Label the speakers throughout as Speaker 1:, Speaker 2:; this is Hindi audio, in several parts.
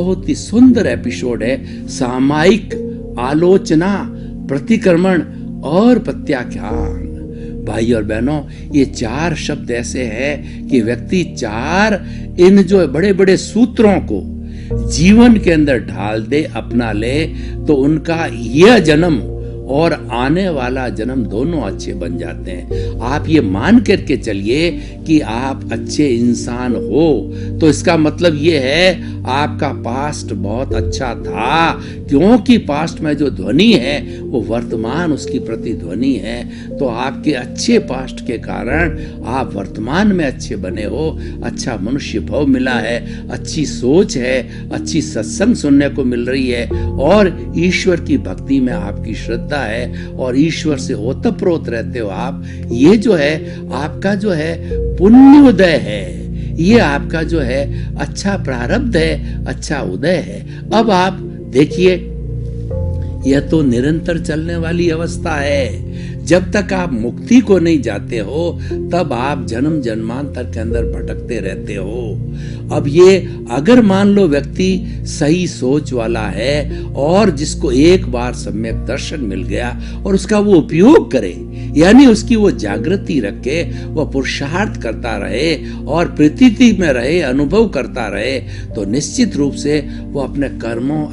Speaker 1: बहुत ही सुंदर एपिसोड है, सामायिक आलोचना, प्रतिक्रमण और प्रत्याख्यान। भाई और बहनों, ये 4 शब्द ऐसे हैं कि व्यक्ति 4 इन जो बड़े बड़े सूत्रों को जीवन के अंदर ढाल दे, अपना ले, तो उनका यह जन्म और आने वाला जन्म दोनों अच्छे बन जाते हैं। आप ये मान करके चलिए कि आप अच्छे इंसान हो, तो इसका मतलब ये है आपका पास्ट बहुत अच्छा था, क्योंकि पास्ट में जो ध्वनि है वो वर्तमान उसकी प्रतिध्वनि है। तो आपके अच्छे पास्ट के कारण आप वर्तमान में अच्छे बने हो, अच्छा मनुष्य भाव मिला है, अच्छी सोच है, अच्छी सत्संग सुनने को मिल रही है, और ईश्वर की भक्ति में आपकी श्रद्धा है, और ईश्वर से ओतप्रोत रहते हो आप। ये जो है आपका जो है पुण्योदय है, ये आपका जो है अच्छा प्रारब्ध है, अच्छा उदय है। अब आप देखिए, यह तो निरंतर चलने वाली अवस्था है। जब तक आप मुक्ति को नहीं जाते हो, तब आप जन्म जन्मांतर के अंदर भटकते रहते हो। अब ये अगर मान लो व्यक्ति सही सोच वाला है और जिसको एक बार सम्यक दर्शन मिल गया और उसका वो उपयोग करे, यानी उसकी वो जागृति रखे, वह पुरुषार्थ करता रहे और प्रतीति में रहे, अनुभव करता रहे, तो निश्चित रूप से वो अपने कर्मों,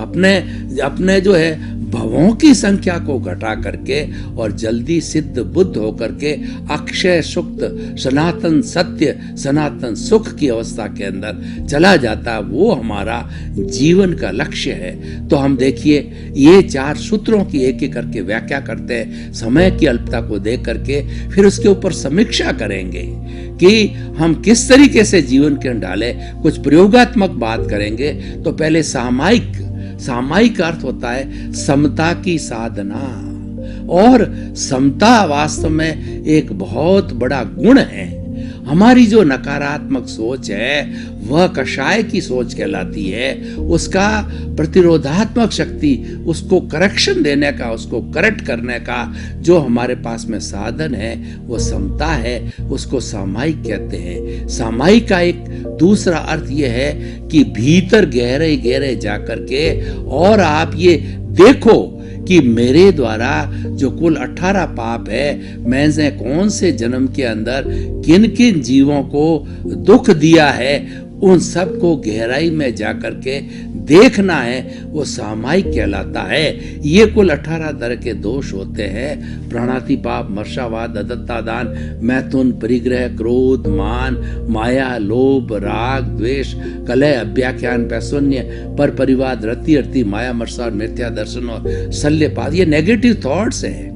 Speaker 1: अपने जो है भवों की संख्या को घटा करके और जल्दी सिद्ध बुद्ध होकर के अक्षय सुक्त सनातन सत्य सनातन सुख की अवस्था के अंदर चला जाता। वो हमारा जीवन का लक्ष्य है। तो हम देखिए, ये 4 सूत्रों की एक एक करके व्याख्या करते हैं, समय की अल्पता को देख करके फिर उसके ऊपर समीक्षा करेंगे कि हम किस तरीके से जीवन के डाले। कुछ प्रयोगात्मक बात करेंगे। तो पहले सामायिक अर्थ होता है समता की साधना, और समता वास्तव में एक बहुत बड़ा गुण है। हमारी जो नकारात्मक सोच है वह कषाय की सोच कहलाती है। उसका प्रतिरोधात्मक शक्ति, उसको करेक्शन देने का, उसको करेक्ट करने का जो हमारे पास में साधन है वो समता है, उसको सामायिक कहते हैं। सामायिक का एक दूसरा अर्थ यह है कि भीतर गहरे गहरे जाकर के और आप ये देखो कि मेरे द्वारा जो कुल 18 पाप है, मैंने कौन से जन्म के अंदर किन किन जीवों को दुख दिया है, उन सब को गहराई में जाकर के देखना है, वो सामायिक कहलाता है। ये कुल 18 तरह के दोष होते हैं। प्राणातिपात, मर्शावाद, अदत्तादान, मैथुन, परिग्रह, क्रोध, मान, माया, लोभ, राग, द्वेष, कलह, अभ्याख्यान, पैशून्य, पर परिवाद, रति अर्ति, माया, मर्षा, मिथ्या दर्शन और शल्यपात। ये नेगेटिव थॉट्स हैं।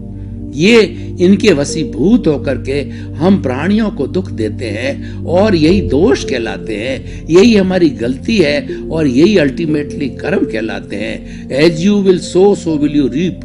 Speaker 1: ये इनके वशीभूत होकर के हम प्राणियों को दुख देते हैं और यही दोष कहलाते हैं, यही हमारी गलती है और यही अल्टीमेटली कर्म कहलाते हैं। As you will sow so will you reap,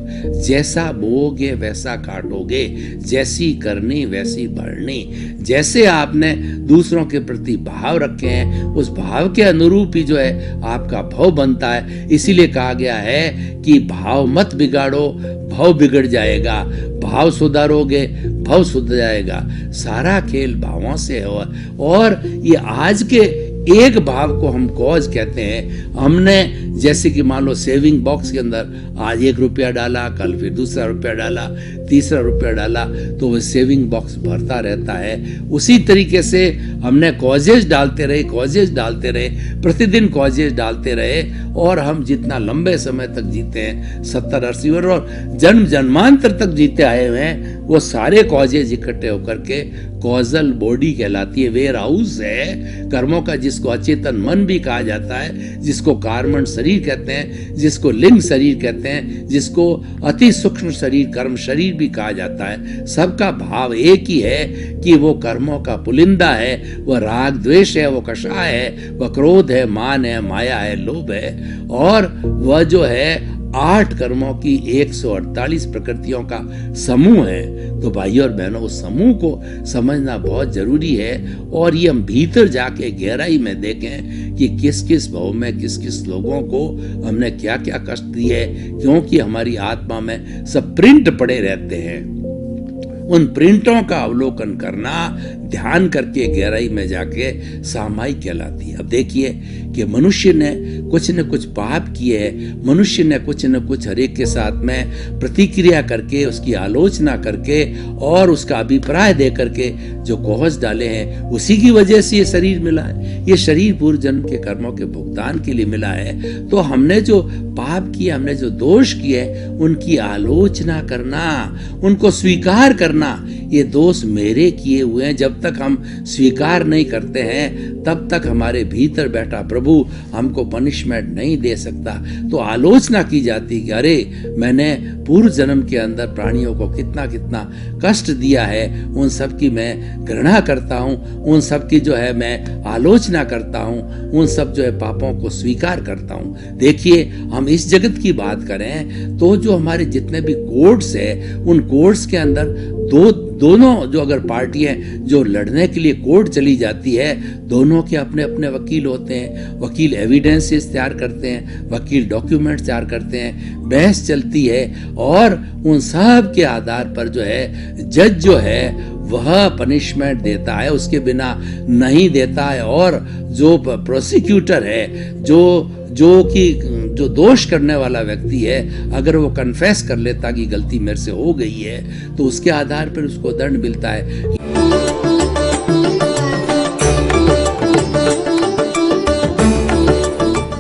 Speaker 1: जैसा बोओगे वैसा काटोगे, जैसी करनी वैसी भरनी। जैसे आपने दूसरों के प्रति भाव रखे हैं, उस भाव के अनुरूप ही जो है आपका भाव बनता है। इसीलिए कहा गया है कि भाव मत बिगाड़ो, भाव बिगड़ जाएगा, भाव सुधारोगे भाव सुधर जाएगा। सारा खेल भावों से है। और ये आज के एक भाव को हम कॉज कहते हैं। हमने जैसे कि मान लो सेविंग बॉक्स के अंदर आज 1 रुपया डाला, कल फिर दूसरा रुपया डाला, तीसरा रुपया डाला, तो वो सेविंग बॉक्स भरता रहता है। उसी तरीके से हमने कॉजेज डालते रहे, प्रतिदिन कॉजेज डालते रहे, और हम जितना लंबे समय तक जीते हैं, 70-80 वर्ष और जन्म जन्मांतर तक जीते आए हुए हैं, वो सारे कॉजेज इकट्ठे होकर के कॉजल बॉडी कहलाती है। वेयर हाउस है कर्मों का, जिसको अचेतन मन भी कहा जाता है, जिसको कार्मण शरीर कहते हैं, जिसको लिंग शरीर कहते हैं, जिसको अति सूक्ष्म शरीर कर्म शरीर भी कहा जाता है। सबका भाव एक ही है कि वो कर्मों का पुलिंदा है, वह राग द्वेष है, वो कषाय है, वह क्रोध है, मान है, माया है, लोभ है, और वह जो है 8 कर्मों की 148 प्रकृतियों का समूह है। तो भाइयों और बहनों, उस समूह को समझना बहुत जरूरी है। और ये हम भीतर जाके गहराई में देखें कि किस किस भाव में किस किस लोगों को हमने क्या क्या कष्ट दिए, क्योंकि हमारी आत्मा में सब प्रिंट पड़े रहते हैं। उन प्रिंटों का अवलोकन करना, ध्यान करके गहराई में जाके सामायिक कहलाती है। अब देखिए कि मनुष्य ने कुछ न कुछ पाप किए है, मनुष्य ने कुछ न कुछ हर एक के साथ में प्रतिक्रिया करके, उसकी आलोचना करके और उसका अभिप्राय दे करके जो कोहस डाले हैं, उसी की वजह से ये शरीर मिला है। ये शरीर पूर्व जन्म के कर्मों के भुगतान के लिए मिला है। तो हमने जो पाप किए, हमने जो दोष किए, उनकी आलोचना करना, उनको स्वीकार करना, ये दोष मेरे किए हुए हैं। जब तक हम स्वीकार नहीं करते हैं, तब तक हमारे भीतर बैठा प्रभु हमको पनिशमेंट नहीं दे सकता। तो आलोचना की जाती कि अरे मैंने पूर्व जन्म के अंदर प्राणियों को कितना कितना कष्ट दिया है, उन सब की मैं घृणा करता हूँ, उन सब की जो है मैं आलोचना करता हूँ, उन सब जो है पापों को स्वीकार करता हूँ। देखिए, हम इस जगत की बात करें तो जो हमारे जितने भी कोर्ट्स है, उन कोर्ट्स के अंदर दोनों जो अगर पार्टियां जो लड़ने के लिए कोर्ट चली जाती है, दोनों के अपने अपने वकील होते हैं। वकील एविडेंसेस तैयार करते हैं, वकील डॉक्यूमेंट्स तैयार करते हैं, बहस चलती है और उन सब के आधार पर जो है जज जो है वह पनिशमेंट देता है, उसके बिना नहीं देता है। और जो प्रोसिक्यूटर है, जो दोष करने वाला व्यक्ति है, अगर वो कन्फेस कर लेता कि गलती मेरे से हो गई है, तो उसके आधार पर उसको दंड मिलता है।